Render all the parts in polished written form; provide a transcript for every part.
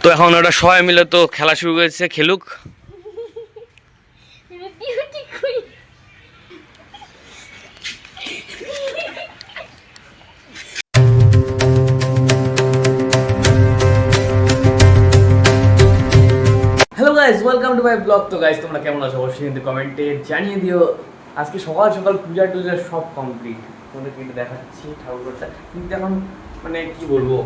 তো এখন ওরা সবাই মিলে তো খেলা শুরু করেছে, খেলুক। Hello guys, welcome to my blog. তো গাইস, তোমরা কেমন আছো অবশ্যই কিন্তু কমেন্টে জানিয়ে দিও। আজকে সকাল সকাল পূজা টুজা সব কমপ্লিট, তোমাদের কিন্তু দেখাচ্ছি ঠাকুরটা। কিন্তু এখন মানে কি বলবো,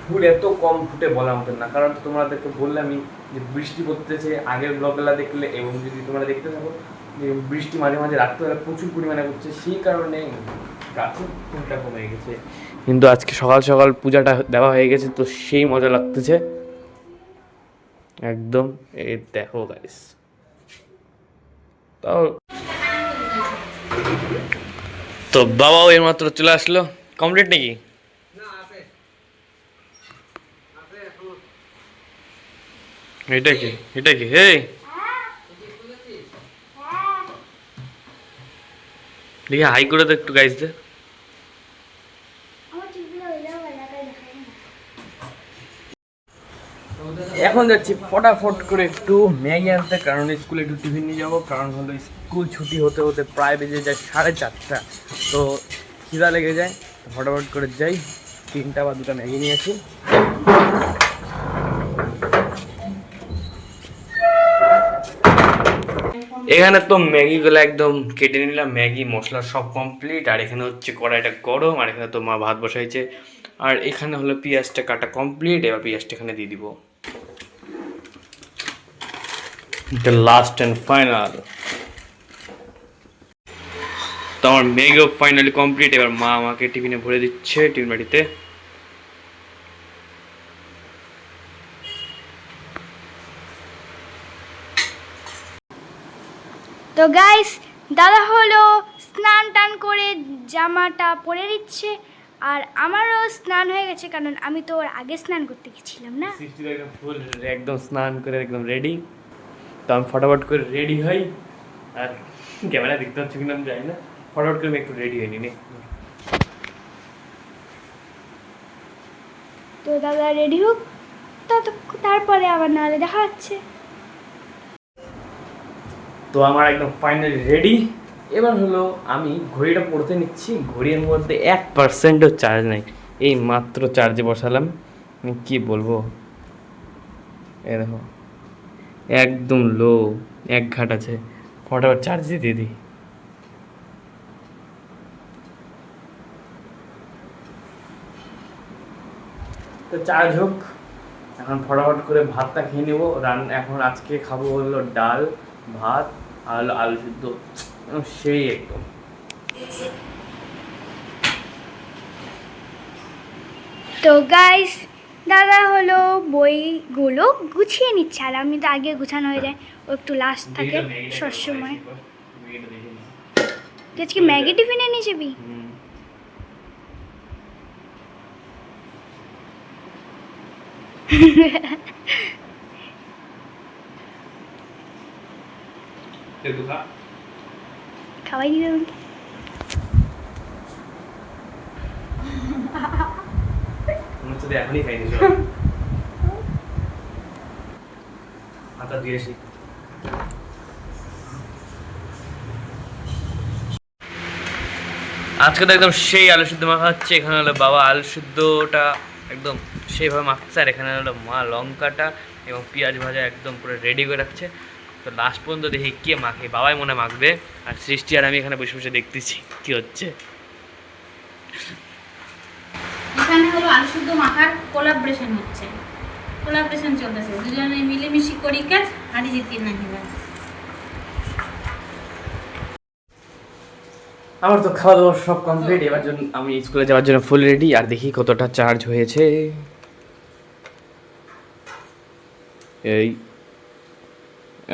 ফুল এত কম ফুটে বলার মতন না। কারণ তোমাদেরকে বললামই যে বৃষ্টি পড়তেছে আগের ব্লগগুলা দেখলে, এবং যদি তোমরা দেখতে থাকো যে বৃষ্টি মাঝে মাঝে রাত্রেবেলা প্রচুর পরিমাণে পড়ছে, সেই কারণে গাছের ফুলটা কমে গেছে। কিন্তু আজকে সকাল সকাল পূজাটা দেওয়া হয়ে গেছে, তো সেই মজা লাগতেছে একদম। এই দেখো গাইস, তাও তো বাবাও এর মাত্র চলে আসলো। কমপ্লিট নাকি? এটা কি, এটা কি? হে দেখি হাই করে দে একটু গাইস দে। এখন যাচ্ছি ফটাফট করে একটু ম্যাগি আনতে, কারণ স্কুলে একটু টিফিন নিয়ে যাবো। কারণ হলো স্কুল ছুটি হতে হতে প্রায় বেজে যায় 4:30। তো খিদা লেগে যায়, ফটাফট করে যাই, 3টা বা 2টা ম্যাগি নিয়েছি। এখানে তো ম্যাগিগুলো একদম কেটে নিলাম, ম্যাগি মশলা সব কমপ্লিট। আর এখানে হচ্ছে কড়াইটা গরম, আর এখানে তো মা ভাত বসাইছে। আর এখানে হলো পেঁয়াজটা কাটা কমপ্লিট, এবার পেঁয়াজটা এখানে দিয়ে দিব। The last and final. তো আমার ম্যাগিও ফাইনালি কমপ্লিট। এবার মা আমাকে টিফিনে ভরে দিচ্ছে, টিফিন বাটিতে। তো গাইস, দাদা হলো স্নান টান করে জামাটা পরে দিচ্ছে, আর আমারও স্নান হয়ে গেছে, কারণ আমি তো ওর আগে স্নান করতে গেছিলাম না। একদম ফুল একদম স্নান করে একদম রেডি। তো আমি ফটাফট করে রেডি হই। আর ক্যামেরা দেখতে হচ্ছে কিনা আমি জানি না, ফটাফট করে আমি একটু রেডি হয়ে নিই। তো দাদা রেডি হোক, তারপরে আবার নাহলে দেখা যাচ্ছে। তো আমার একদম ফাইনালি রেডি। এবার হলো আমি ঘড়িটা পড়তে নিচ্ছি। ঘড়ির মধ্যে 1%ও চার্জ নাই, এই মাত্র চার্জে বসালাম। আমি কি বলবো, এ দেখো একদম লো, 1 ঘাট আছে। ফটাফট চার্জ দিয়ে দিই। তো চার্জ হোক, এখন ফটাফট করে ভাতটা খেয়ে নেবো। এখন আজকে খাবো হলো ডাল ভাত আর হলো আলু সিদ্ধ, সেই একদম। তো গাইস, দাদা হলো বইগুলো গুছিয়ে নিচ্ছে, আর আমি তো আগে গুছানো হয়ে যায়, ও একটু লাস্ট থাকে সবসময়। তুই আজকে ম্যাগি টিফিনে নিয়ে যাবি? খাওয়াই দিবে আমাকে। এখনই খাইনি মাথা দিয়েছি। আজকে তো একদম সেই আলু সিদ্ধ মাখা হচ্ছে। এখানে হলো বাবা আলু সিদ্ধটা একদম সেইভাবে মাখছে, আর এখানে হলো মা লঙ্কাটা এবং পেঁয়াজ ভাজা একদম পুরো রেডি করে রাখছে। তো লাস্ট পর্যন্ত দেখি কে মাখে, বাবাই মনে মাখবে। আর সৃষ্টি আর আমি এখানে বসে বসে দেখতেছি কি হচ্ছে। এখানে হলো আলু শুদ্ধ মাখার কোলাবরেশন হচ্ছে, কোলাবরেশন চলতেছে, দুজনে মিলেমিশে করি কাজ, হাঁড়ি জিতিয়ে নাকি কাজ। আমার তো খাওয়া দাওয়া সব কমপ্লিট। এবার জন্য আমি স্কুলে যাওয়ার জন্য ফুল রেডি। আর দেখি কতটা চার্জ হয়েছে। এই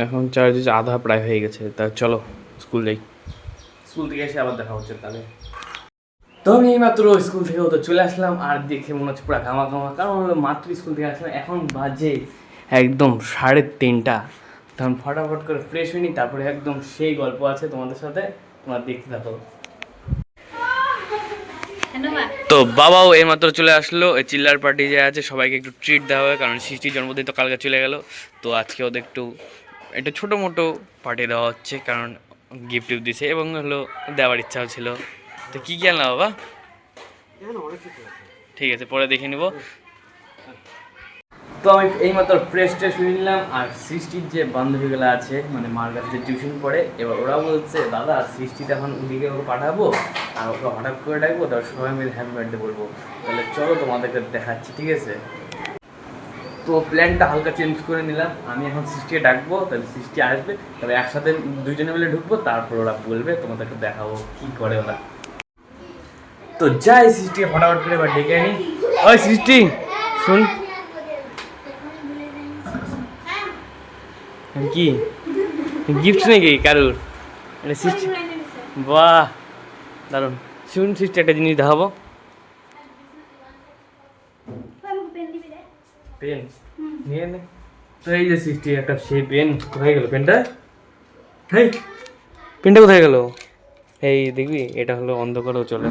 এখন চার্জ হচ্ছে আধা প্রায় হয়ে গেছে। তা চলো স্কুল যাই, স্কুল থেকে এসে আবার দেখা হচ্ছে তাহলে। তো আমি এইমাত্র স্কুল থেকেও তো চলে আসলাম, আর দেখে মনে হচ্ছে পুরো ঘামা ঘামা। কারণ হলো মাত্র স্কুল থেকে আসলাম, এখন বাজে একদম 3:30। তখন ফটাফট করে ফ্রেশ হয়নি, তারপরে একদম সেই গল্প আছে তোমাদের সাথে, তোমরা দেখতে থাকো। ধন্যবাদ। তো বাবাও এইমাত্র চলে আসলো, এই চিল্লার পার্টি যে আছে সবাইকে একটু ট্রিট দেওয়া হবে, কারণ সৃষ্টির জন্মদিন তো কালকে চলে গেল। তো আজকে ওদের একটু ছোটো মোটো পার্টি দেওয়া হচ্ছে, কারণ গিফট টিফট দিছে এবং হলো দেওয়ার ইচ্ছাও ছিল। তো কী কি আনলাম বাবা? ঠিক আছে, পরে দেখে নিব। তো আমি এইমাত্র ফ্রেশ ট্রেশ হয়ে নিলাম, আর সৃষ্টির যে বান্ধবীগুলো আছে মানে মার কাছে যে টিউশন পড়ে, এবার ওরা বলছে দাদা সৃষ্টিতে এখন ওদিকে ওকে পাঠাবো আর ওকে হঠাৎ করে ডাকবো, তারপর সবাই মিলে হ্যাপি বার্থডে বলবো। তাহলে চলো তোমাদেরকে দেখাচ্ছি, ঠিক আছে? তো প্ল্যানটা হালকা চেঞ্জ করে নিলাম, আমি এখন সৃষ্টিকে ডাকবো, তাহলে সৃষ্টি আসবে, তবে একসাথে দুজনে মিলে ঢুকবো, তারপর ওরা বলবে, তোমাদেরকে দেখাবো কি করে ওরা। তো যাই সৃষ্টিকে ফটাফট করে এবার ডেকে আনি। ওই সৃষ্টি শুন, কি গিফট নাকি কারুর? এটা সৃষ্টি, বাহ দারুণ। শুন সৃষ্টি, একটা জিনিস দেখাবো। পেন নিয়ে নে। তো এই যে সৃষ্টি একটা সেই পেন, কোথায় গেল পেনটা? হেই, পেনটা কোথায় গেল? এই দেখবি, এটা হলো অন্ধকারেও চলে।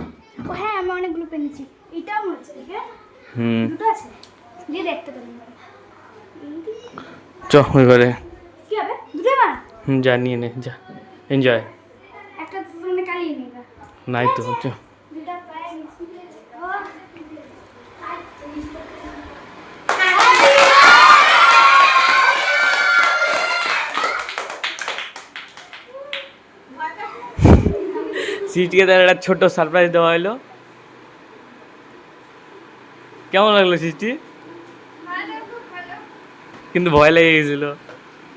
ও হ্যাঁ, আমি অনেকগুলো পেয়েছি। এটাও মনে হচ্ছে, ঠিক আছে? দুটো আছে, দিয়ে দেখতে পারি। চ ওই ঘরে, কি হবে? দুটো না? যা নিয়ে নে, যা এনজয়। একটা তুমি কালিয়ে নিবা। নাই তো, চ। দুটো পায়ে গেছি। ও সৃষ্টিকে তার একটা ছোট্ট সারপ্রাইজ দেওয়া হলো। কেমন লাগলো সৃষ্টি? কিন্তু ভয় লেগে গেছিল,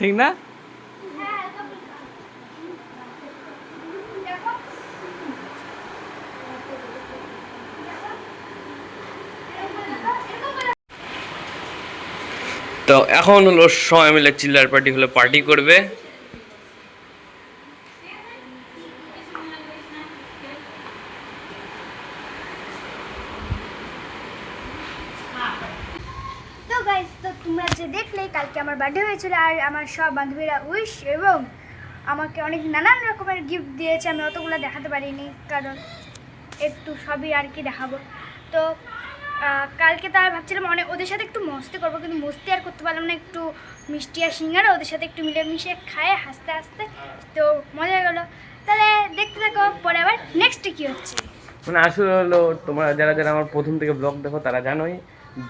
ঠিক না? তো এখন হলো সবাই মিলে চিল্লার পার্টি হলো পার্টি করবে। তো গাইস, তো তোমরা যে দেখলে কালকে আমার বার্থডে হয়েছিল, আর আমার সব বান্ধবীরা উইশ এবং আমাকে অনেক নানান রকমের গিফট দিয়েছে। আমি অতগুলো দেখাতে পারিনি, কারণ একটু সবই আর কি দেখাবো। তো কালকে তার ভাবছিলাম অনেক ওদের সাথে একটু মস্তি করবো, কিন্তু মস্তি আর করতে পারলাম না। একটু মিষ্টি আর সিঙ্গারা ওদের সাথে একটু মিলেমিশে খায় হাসতে হাসতে, তো মজা গেলো। তাহলে দেখতে থাকো পরে আবার নেক্সটে কী হচ্ছে। মানে আসলে হলো, তোমরা যারা যারা আমার প্রথম থেকে ব্লগ দেখো তারা জানোই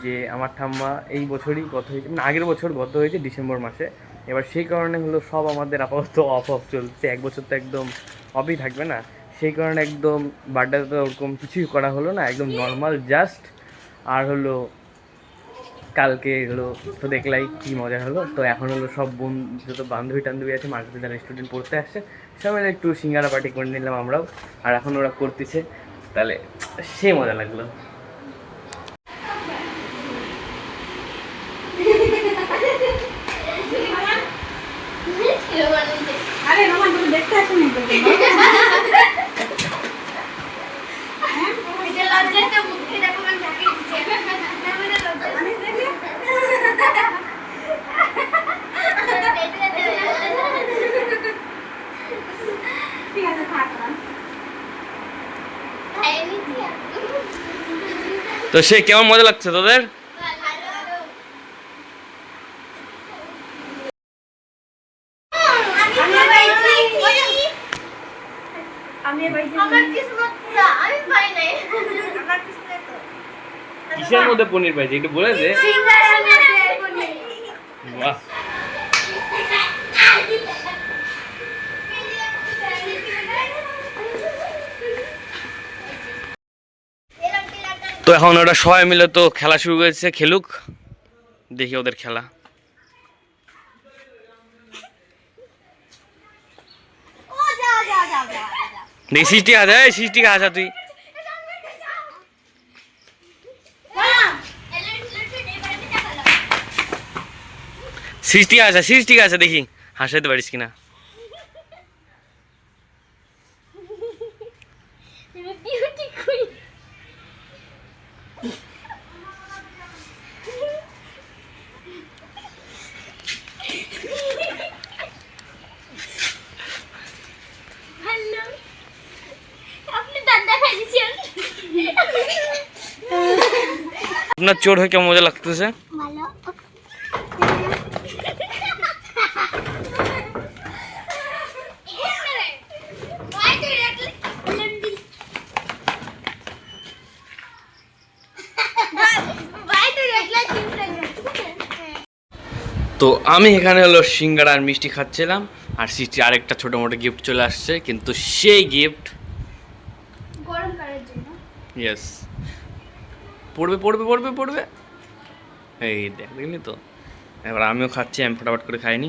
যে আমার ঠাম্মা এই বছরই গত হয়েছে, মানে আগের বছর গত হয়েছে ডিসেম্বর মাসে। এবার সেই কারণে হলো সব আমাদের আপাতত অফ চলছে, এক বছর তো একদম অফই থাকবে না। সেই কারণে একদম বার্থডে তো ওরকম কিছুই করা হলো না, একদম নর্মাল জাস্ট। আর হলো কালকে হলো তো দেখলাই কি মজা হলো। তো এখন হলো সব যত বান্ধবী টান্ধবী আছে, মার্কেটে যারা স্টুডেন্ট পড়তে আসছে, সবাই একটু সিঙ্গারা পার্টি করে নিলাম আমরাও, আর এখন ওরা করতেছে, তাহলে সে মজা লাগলো। আরে রোমান, তুমি দেখতে আসো না তো? এটা লজ্জায় তো মুখে দেখো মানে ঢাকে দিচ্ছে। আমাদের লজ্জা মানে দেখে ঠিক আছে, থাক না। তো সে কেমন মজা লাগছে তোদের? কিসের মধ্যে পনির পাইছি একটু বলে দে। বাহ, তো এখন ওরা সবাই মিলে তো খেলা শুরু করেছে, খেলুক, দেখি ওদের খেলা। দেখি সৃষ্টি হাসা, সৃষ্টিকে হাসা তুই। সৃষ্টিকে হাসা, দেখি হাসাইতে পারিস কিনা। আপনি দাদা খাইছেন। আপনার চোর হয়ে কেমন মজা লাগতেছে? ভালো। তো আমি এখানে হলো সিঙ্গারা আর মিষ্টি খাচ্ছিলাম, আর সৃষ্টি আরেকটা ছোটো মোটো গিফট চলে আসছে, কিন্তু সেই গিফট গরম করার জন্য। ইয়েস পড়বে পড়বে পড়বে পড়বে, এই দেখলি তো। এবার আমিও খাচ্ছি, আমি ফটাফট করে খাইনি।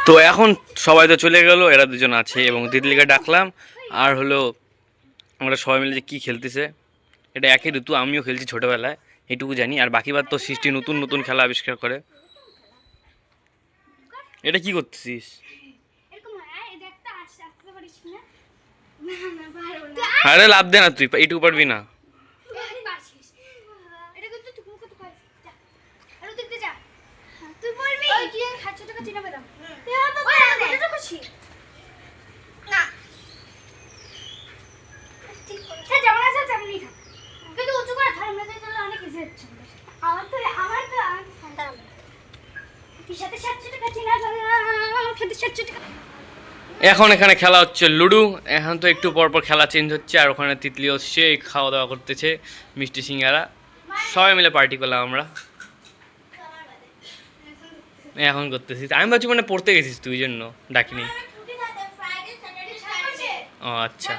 তো এখন সবাই তো চলে গেল, এরা দুজন আছে এবং তিতলিকে ডাকলাম। আর হলো আমরা সবাই মিলে যে কী খেলতেছে, এটা একই ঋতু, আমিও খেলছি ছোটোবেলায়, এইটুকু জানি। আর বাকিবার তো সৃষ্টি নতুন নতুন খেলা আবিষ্কার করে। এটা কি করতেছিস? আরে লাভ দে না, তুই এইটুকু পারবি না। এখন এখানে খেলা হচ্ছে লুডো। এখন তো একটু পর পর খেলা চেঞ্জ হচ্ছে, আর ওখানে তিতলিও সেই খাওয়া দাওয়া করতেছে মিষ্টি সিঙ্গারা। সবাই মিলে পার্টি করলাম আমরা, এখন করতেছিস। আমি ভাবছি মানে পড়তে গেছিস তুই, জন্য ডাকিনি। ও আচ্ছা,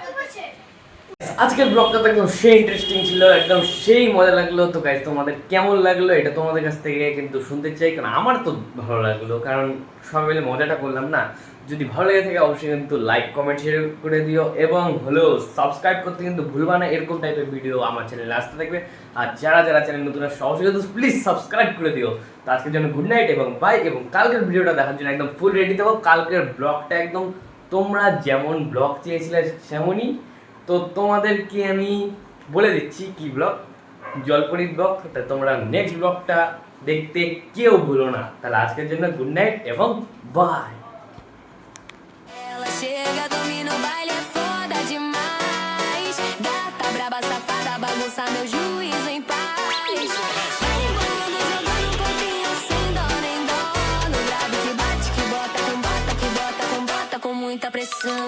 আজকের ব্লগটা তো একদম সেই ইন্টারেস্টিং ছিল, একদম সেই মজা লাগলো। তো গাইস তোমাদের কেমন লাগলো এটা তোমাদের কাছ থেকে কিন্তু শুনতে চাই, কারণ আমার তো ভালো লাগলো, কারণ সবাই মিলে মজাটা করলাম না। যদি ভালো লেগে থাকে অবশ্যই কিন্তু লাইক কমেন্ট শেয়ার করে দিও, এবং হলো সাবস্ক্রাইব করতে কিন্তু ভুলবা না। এরকম টাইপের ভিডিও আমার চ্যানেলে আসতে থাকবে। আর যারা যারা চ্যানেল নতুন আসছে অবশ্যই কিন্তু প্লিজ সাবস্ক্রাইব করে দিও। তো আজকের জন্য গুড নাইট এবং বাই, এবং কালকের ভিডিওটা দেখার জন্য একদম ফুল রেডি থাকো। কালকের ব্লগটা একদম তোমরা যেমন ব্লগ চেয়েছিলে সেমনই। তো তোমাদেরকে আমি বলে দিচ্ছি কি ব্লগ, জলপরীর ব্লগ। তা তোমরা নেক্সট ব্লগটা দেখতে কেউ ভুলো না। তাহলে আজকের জন্য গুড নাইট এবং by. Ela chega, domina o baile, é foda demais. Gata braba, safada, bagunça meu juízo em paz. Vai embolando, jogando um corpinho sem dó nem dó. No grave que bate, que bota com muita pressão.